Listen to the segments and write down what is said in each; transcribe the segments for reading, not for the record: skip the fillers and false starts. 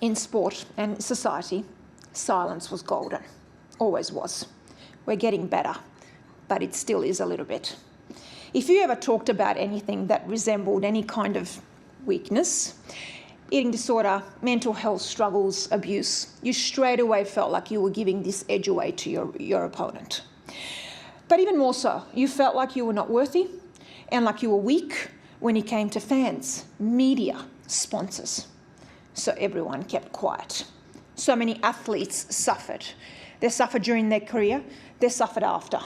in sport and society, silence was golden. Always was. We're getting better, but it still is a little bit. If you ever talked about anything that resembled any kind of weakness, eating disorder, mental health struggles, abuse, you straight away felt like you were giving this edge away to your opponent. But even more so, you felt like you were not worthy and like you were weak when it came to fans, media, sponsors. So everyone kept quiet. So many athletes suffered. They suffered during their career, they suffered after.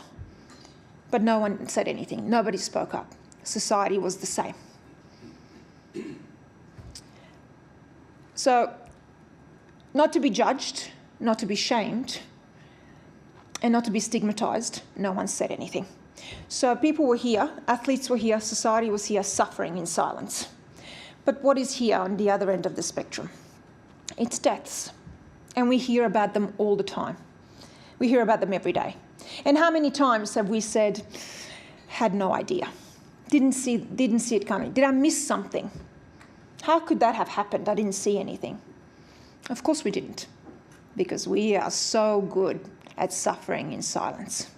But no one said anything, nobody spoke up. Society was the same. So, not to be judged, not to be shamed, and not to be stigmatised, no one said anything. So people were here, athletes were here, society was here, suffering in silence. But what is here on the other end of the spectrum? It's deaths. And we hear about them all the time. We hear about them every day. And how many times have we said, had no idea, didn't see it coming, did I miss something? How could that have happened? I didn't see anything. Of course we didn't, because we are so good at suffering in silence.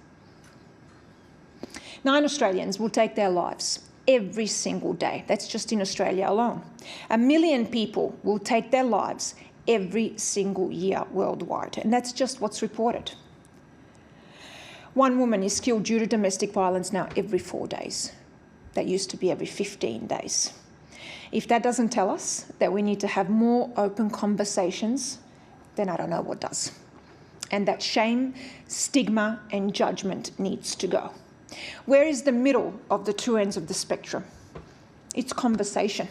9 Australians will take their lives every single day. That's just in Australia alone. 1 million people will take their lives every single year worldwide, and that's just what's reported. 1 woman is killed due to domestic violence now every 4 days. That used to be every 15 days. If that doesn't tell us that we need to have more open conversations, then I don't know what does. And that shame, stigma, and judgment needs to go. Where is the middle of the two ends of the spectrum? It's conversation.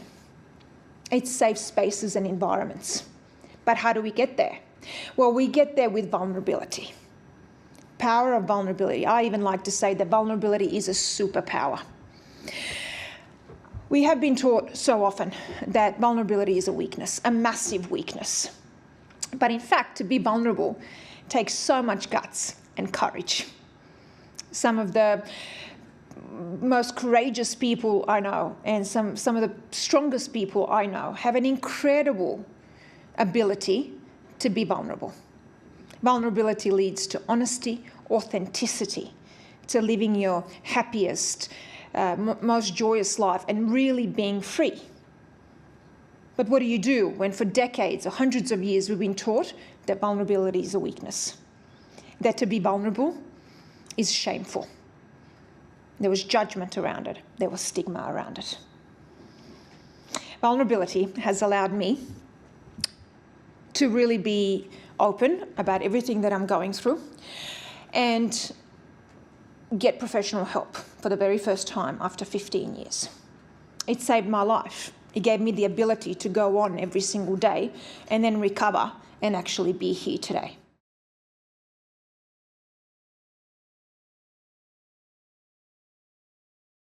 It's safe spaces and environments. But how do we get there? Well, we get there with vulnerability. Power of vulnerability. I even like to say that vulnerability is a superpower. We have been taught so often that vulnerability is a weakness, a massive weakness. But in fact, to be vulnerable takes so much guts and courage. Some of the most courageous people I know and some of the strongest people I know have an incredible ability to be vulnerable. Vulnerability leads to honesty, authenticity, to living your happiest, most joyous life and really being free. But what do you do when for decades or hundreds of years we've been taught that vulnerability is a weakness? That to be vulnerable is shameful. There was judgment around it. There was stigma around it. Vulnerability has allowed me to really be open about everything that I'm going through and get professional help for the very first time after 15 years. It saved my life. It gave me the ability to go on every single day and then recover and actually be here today.